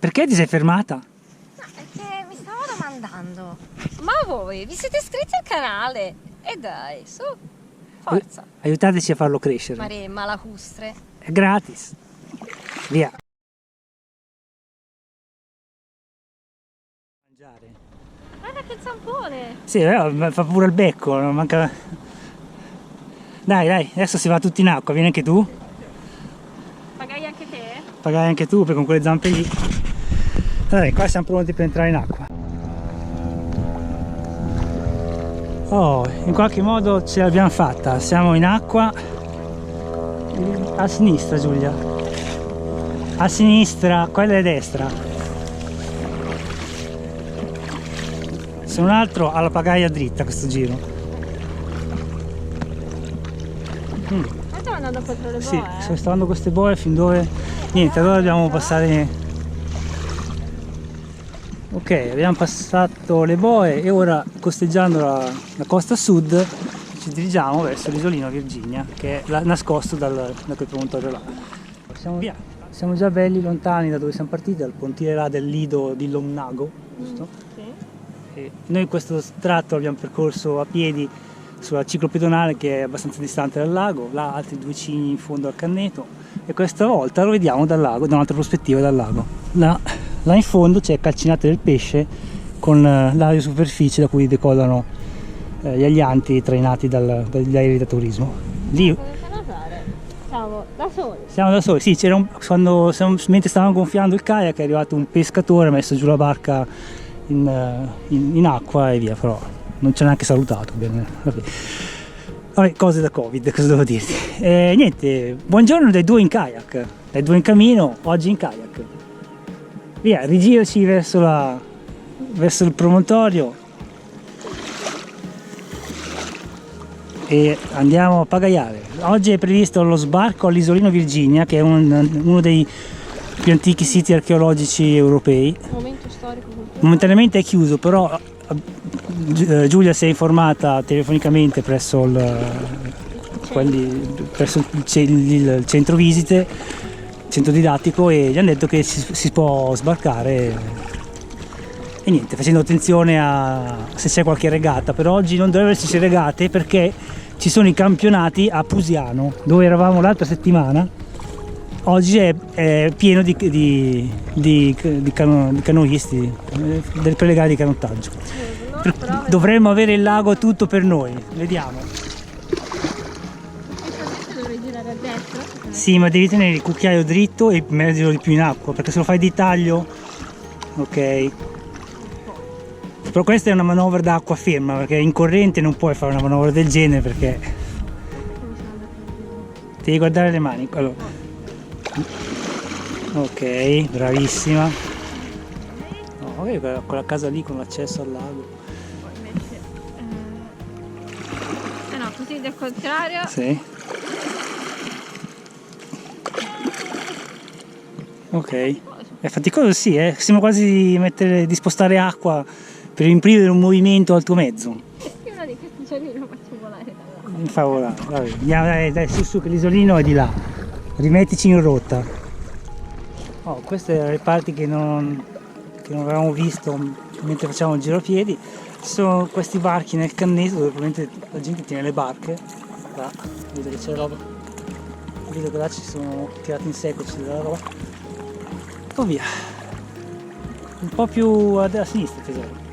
Perché ti sei fermata? No, è che mi stavo domandando, ma voi vi siete iscritti al canale? E dai, su, forza. Aiutateci a farlo crescere. Maremma, lacustre. È gratis. Via. Mangiare. Guarda che zampone. Sì, fa pure il becco, non manca... Dai, adesso si va tutti in acqua, vieni anche tu. Pagai anche te? Pagai anche tu, perché con quelle zampe lì. Dai, qua siamo pronti per entrare in acqua. Oh, in qualche modo ce l'abbiamo fatta, siamo in acqua. A sinistra, Giulia. A sinistra, quella è a destra. Se un altro alla pagaia dritta questo giro. Stiamo andando contro le boe? Sì, sto stavando queste boe fin dove... Niente, allora dobbiamo passare... Ok, abbiamo passato le boe e ora costeggiando la costa sud ci dirigiamo verso l'isolino Virginia, che è nascosto da quel promontorio là. Siamo via, siamo già belli lontani da dove siamo partiti, dal pontile là del lido di Lomnago, giusto? Sì. E noi questo tratto l'abbiamo percorso a piedi sulla ciclopedonale che è abbastanza distante dal lago, là altri 2 cigni in fondo al canneto, e questa volta lo vediamo dal lago, da un'altra prospettiva dal lago. Là in fondo c'è Calcinate del Pesce con l'aerosuperficie da cui decollano gli alianti trainati dagli aerei da turismo. Lì Siamo da soli. siamo da soli, sì, mentre stavamo gonfiando il kayak è arrivato un pescatore, ha messo giù la barca in acqua e via, però non ci ha neanche salutato. Vabbè, cose da Covid, cosa devo dirti? Niente, buongiorno dai 2 in kayak, dai 2 in cammino, oggi in kayak. Via, rigiraci verso il promontorio e andiamo a pagaiare. Oggi è previsto lo sbarco all'isolino Virginia, che è uno dei più antichi siti archeologici europei. Momento storico. Momentaneamente è chiuso, però Giulia si è informata telefonicamente presso il centro visite, centro didattico, e gli hanno detto che si può sbarcare. E niente, facendo attenzione a se c'è qualche regata. Per oggi non dovrebbero esserci regate perché ci sono i campionati a Pusiano, dove eravamo l'altra settimana. Oggi è pieno di canoisti, del prelegare di canottaggio. Dovremmo avere il lago tutto per noi, vediamo. Dovrei girare a destra? Sì, ma devi tenere il cucchiaio dritto e immergerlo di più in acqua, perché se lo fai di taglio... Ok. Però questa è una manovra da acqua ferma, perché in corrente non puoi fare una manovra del genere, perché... Devi guardare le mani. Allora. Ok, bravissima. No, vedi quella casa lì con l'accesso al lago. Invece, no, così del contrario. Sì. Ok. È faticoso, sì, Sembra quasi di spostare acqua per imprimere un movimento al tuo mezzo. Sì, una di questi giorni lo faccio volare dall'acqua. Mi fa volare, vabbè. Andiamo, dai, su che l'isolino è di là. Rimettici in rotta. Oh, queste erano le parti che non avevamo visto mentre facciamo il giro a piedi. Ci sono questi varchi nel canneto dove probabilmente la gente tiene le barche. Là, vedo che c'è roba. Vedo che là ci sono tirati in secco, c'è della roba. Oh, via. Un po' più a sinistra, tesoro.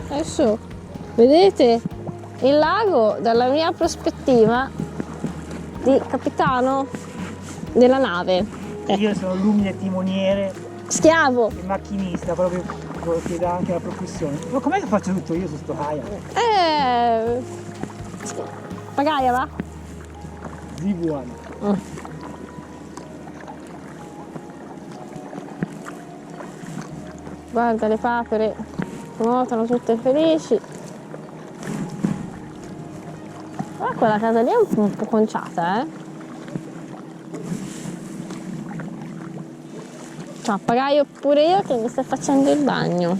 Adesso vedete il lago dalla mia prospettiva di capitano della nave. Io sono l'umile timoniere Schiavo. e macchinista, proprio che dà anche la propulsione. Ma com'è che faccio tutto io su sto kayak? Pagaia, va? Di buono. Guarda le papere, nuotano tutte felici. Ma quella casa lì è un po' conciata, Ciao, pagaio pure io che mi sto facendo il bagno.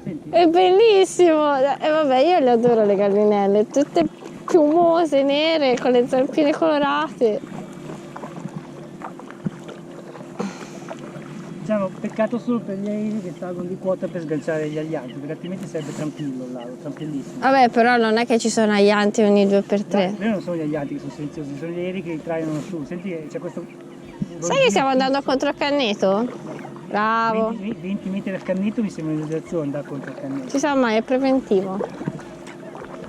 Senti. È bellissimo! E vabbè, io le adoro le gallinelle, tutte piumose, nere, con le zampine colorate. Diciamo, peccato solo per gli aerei che salgono di quota per sganciare gli alianti, perché altrimenti sarebbe tranquillo il lago, tranquillissimo. Vabbè, però non è che ci sono aglianti ogni 2x3. No, non sono gli alianti che sono silenziosi, sono gli aerei che trainano su. Senti, c'è questo... Sai che stiamo andando contro il Canneto? Bravo. 20 metri dal Cannetto mi sembra un'esagerazione andare contro il Cannetto. Ci sa mai, è preventivo.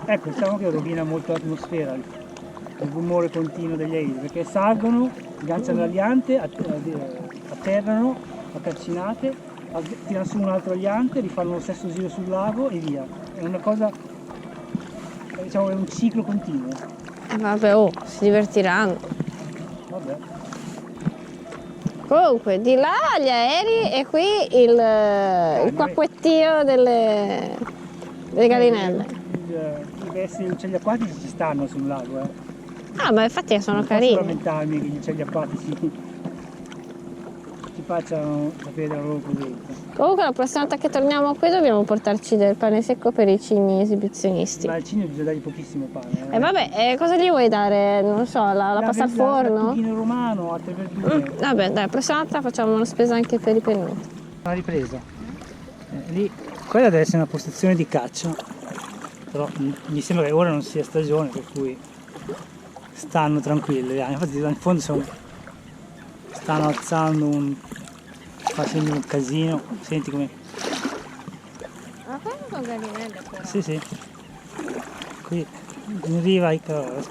Ecco, diciamo che rovina molto l'atmosfera, il rumore continuo degli aerei, perché salgono, sganciano l'aliante, atterrano a calcinate, tirano su un altro aliante, rifanno lo stesso giro sul lago e via. È una cosa, diciamo, è un ciclo continuo. Vabbè, oh, si divertiranno. Vabbè. Comunque, di là gli aerei e qui il quacquettio delle gallinelle. I vesti degli uccelli acquatici ci stanno sul lago, eh. Ah, ma infatti sono Non posso carini. lamentarmi che gli uccelli acquatici ci facciano sapere della loro presenza. Comunque la prossima volta che torniamo qui dobbiamo portarci del pane secco per i cigni esibizionisti. Ma al cigno bisogna dargli pochissimo pane. E vabbè, cosa gli vuoi dare? Non so, la pasta al forno? Il romano, altre verdure. Vabbè, dai, la prossima volta facciamo una spesa anche per i pennuti. Una ripresa. Lì, quella deve essere una postazione di caccia. Però mi sembra che ora non sia stagione, per cui stanno tranquilli. Infatti in fondo stanno alzando facendo un casino. Senti come... Ma quello sono gallinelle però. Sì, sì. Qui in riva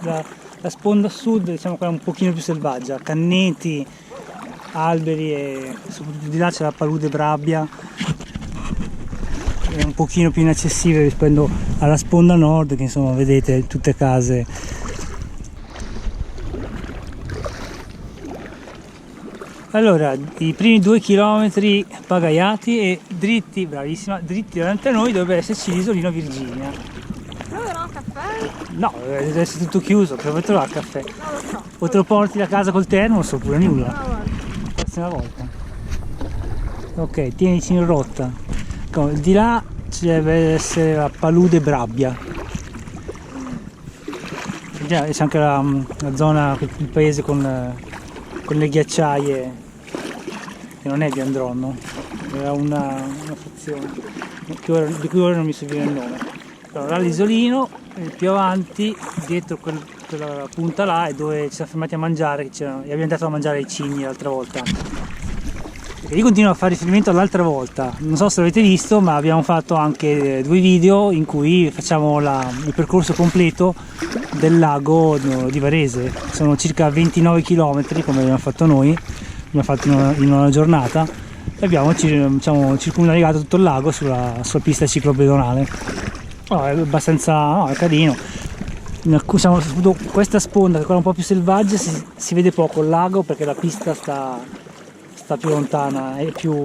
la sponda sud, diciamo quella un pochino più selvaggia, canneti, alberi e soprattutto di là c'è la palude Brabbia, è un pochino più inaccessibile rispetto alla sponda nord, che insomma vedete tutte case. Allora, i primi 2 chilometri pagaiati e dritti, bravissima, dritti davanti a noi dovrebbe esserci l'isolino Virginia. Troverò un caffè? No, deve essere tutto chiuso, dove trovare il caffè? Non lo so. O te lo porti da casa col termos oppure nulla. No, guarda. La prossima volta. Ok, tienici in rotta. Di là ci deve essere la palude Brabbia. C'è anche la zona, il paese con le ghiacciaie, che non è di Andronno, era una frazione di cui ora non mi sovviene il nome. Allora, l'isolino, più avanti, dietro quella punta là, è dove ci siamo fermati a mangiare, e abbiamo dato a mangiare ai cigni l'altra volta. E io continuo a fare riferimento all'altra volta, non so se l'avete visto, ma abbiamo fatto anche 2 video in cui facciamo il percorso completo del lago di Varese. Sono circa 29 km come abbiamo fatto noi, abbiamo fatto in una giornata e abbiamo circumnavigato tutto il lago sulla pista ciclopedonale. È abbastanza è carino. Soprattutto questa sponda, che è quella un po' più selvaggia, si vede poco il lago perché la pista sta più lontana, è più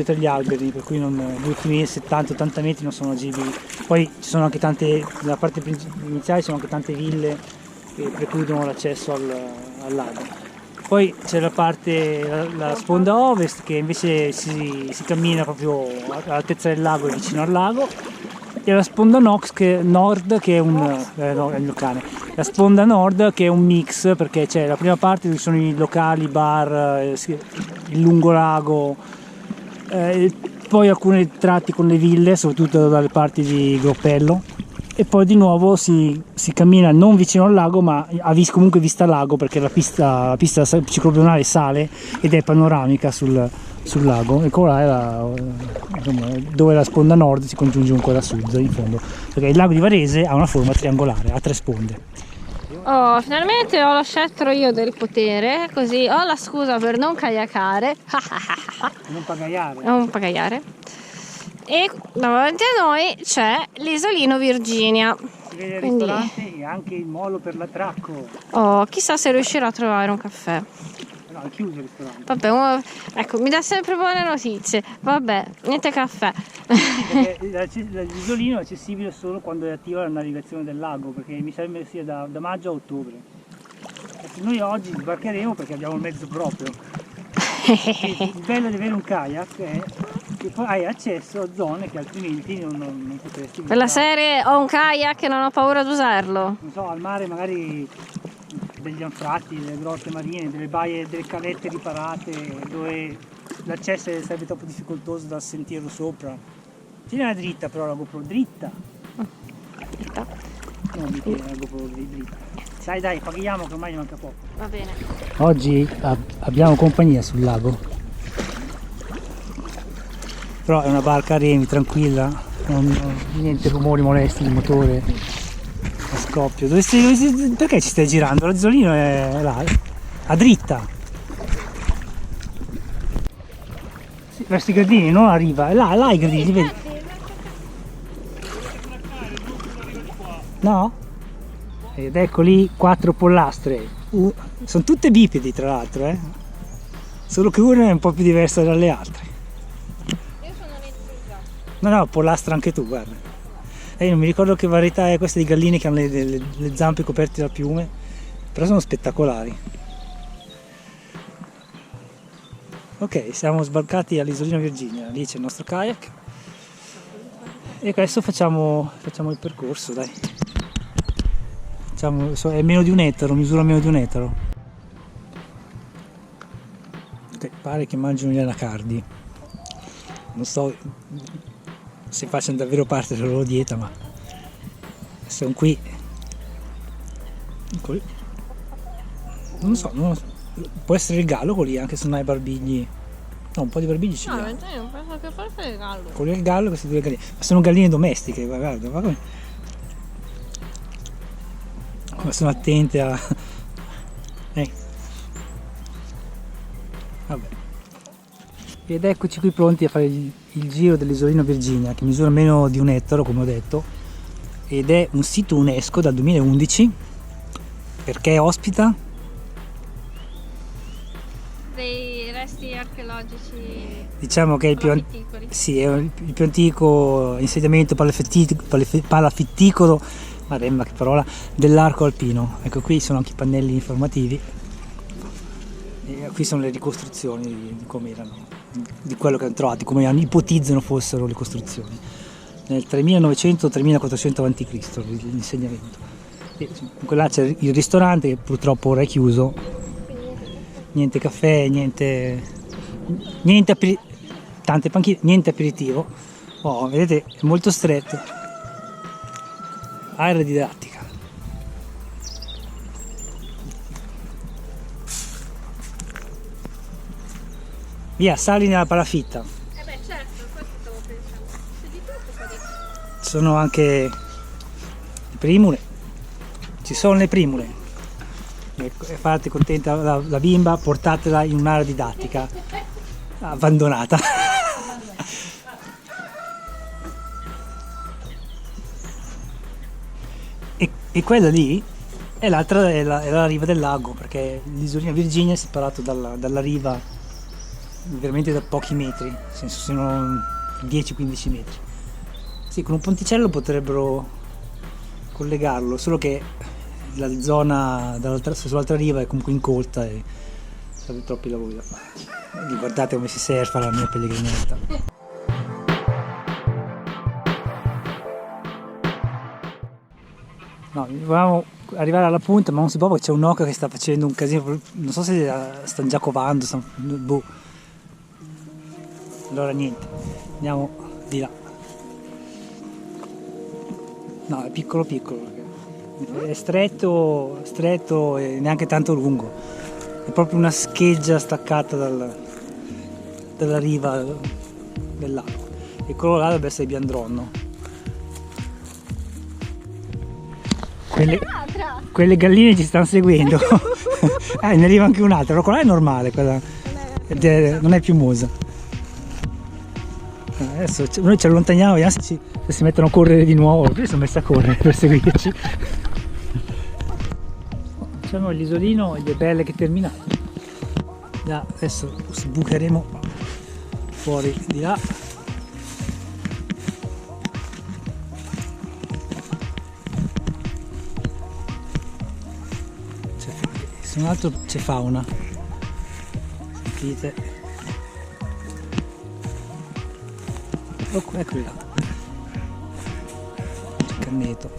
tra gli alberi, per cui gli ultimi 70-80 metri non sono agibili. Poi ci sono anche nella parte iniziale ci sono anche tante ville che precludono l'accesso al lago. Poi c'è la sponda ovest, che invece si cammina proprio all'altezza del lago e vicino al lago, e la sponda nord che è è il mio cane. La sponda nord che è un mix, perché c'è la prima parte dove sono i locali, bar, il lungolago, poi alcuni tratti con le ville, soprattutto dalle parti di Groppello, e poi di nuovo si cammina non vicino al lago, ma comunque vista lago, perché la pista ciclopedonale sale ed è panoramica sul lago, e qua è dove la sponda nord si congiunge con quella sud in fondo, perché il lago di Varese ha una forma triangolare, ha 3 sponde. Oh, finalmente ho lo scettro io del potere, così ho la scusa per non kayakare. Non pagaiare. Non pagaiare. E davanti a noi c'è l'isolino Virginia. Si vede il Quindi... ristorante e anche il molo per l'attracco. Oh, chissà se riuscirò a trovare un caffè. No, è chiuso il ristorante. Vabbè, ecco, mi dà sempre buone notizie. Vabbè, niente caffè. L'isolino è accessibile solo quando è attiva la navigazione del lago, perché mi sembra sia da maggio a ottobre. Noi oggi sbarcheremo perché abbiamo il mezzo proprio. Il bello di avere un kayak è che poi hai accesso a zone che altrimenti non potresti Per la visitare. serie ho un kayak e non ho paura di usarlo. Non so, al mare magari degli anfratti, delle grotte marine, delle baie, delle calette riparate dove l'accesso sarebbe troppo difficoltoso da sentirlo sopra. Tienila dritta però la GoPro, dritta! Non mi tiene la GoPro dritta. Dai, paghiamo che ormai ne manca poco. Va bene. Oggi abbiamo compagnia sul lago. Però è una barca a remi, tranquilla, niente rumori molesti di motore a scoppio. Perché ci stai girando? L'azzolino è là, a dritta. Sì, verso i gradini, non arriva, è là i gradini, li vedi? No? Ed ecco lì 4 pollastre, sono tutte bipedi tra l'altro, solo che una è un po' più diversa dalle altre. Io sono un'intrusa. No, pollastra anche tu, guarda. Non mi ricordo che varietà è questa di galline che hanno le zampe coperte da piume, però sono spettacolari. Ok, siamo sbarcati all'isolina Virginia, lì c'è il nostro kayak e adesso facciamo il percorso, dai. È meno di un ettaro, misura meno di un ettaro. Ok, pare che mangino gli anacardi. Non so se facciano davvero parte della loro dieta, ma sono qui. Non so, può essere il gallo quelli, anche se non hai barbigli. No, un po' di barbigli ce li ha. Io penso che forse il gallo. Quello è il gallo, queste due galline. Ma sono galline domestiche, guarda come. Ma sono attente a... Vabbè. Ed eccoci qui pronti a fare il giro dell'isolina Virginia, che misura meno di un ettaro, come ho detto, ed è un sito UNESCO dal 2011 perché ospita Dei resti archeologici. diciamo che è palafitticoli. è il più antico insediamento palafitticolo, maremma che parola, dell'arco alpino. Ecco, qui sono anche i pannelli informativi e qui sono le ricostruzioni di come erano, di quello che hanno trovato, come ipotizzano fossero le costruzioni nel 3900-3400 a.C. l'insediamento. E comunque là c'è il ristorante che purtroppo ora è chiuso, niente caffè, tante panchine, niente aperitivo. Vedete, è molto stretto. Area didattica. Via, sali nella palafitta. Beh certo, questo stavo pensando. C'è di tutto qua dentro. Sono anche le primule. Ci sono le primule. Ecco, e fate contenta la bimba, portatela in un'area didattica abbandonata. E quella lì è la riva del lago, perché l'isolina Virginia è separato dalla riva veramente da pochi metri, nel senso sono 10-15 metri. Sì, con un ponticello potrebbero collegarlo, solo che la zona sull'altra riva è comunque incolta e sarebbe troppi lavori da fare. Guardate come si surfa la mia pellegrinetta. No, volevamo arrivare alla punta, ma non si può perché c'è un'oca che sta facendo un casino, non so se stanno già covando, boh. Allora niente, andiamo di là. No, è piccolo, è stretto e neanche tanto lungo, è proprio una scheggia staccata dalla riva del lago, e quello là dovrebbe essere Biandronno. Quelle galline ci stanno seguendo. Ne arriva anche un'altra, però quella è normale, quella non è piumosa. Adesso noi ci allontaniamo, vediamo se si mettono a correre di nuovo. Qui sono messi a correre per seguirci. Diciamo l'isolino gli è belle che è terminato. Adesso sbucheremo fuori di là. Se non altro c'è fauna, sentite. Eccoli là, c'è il canneto.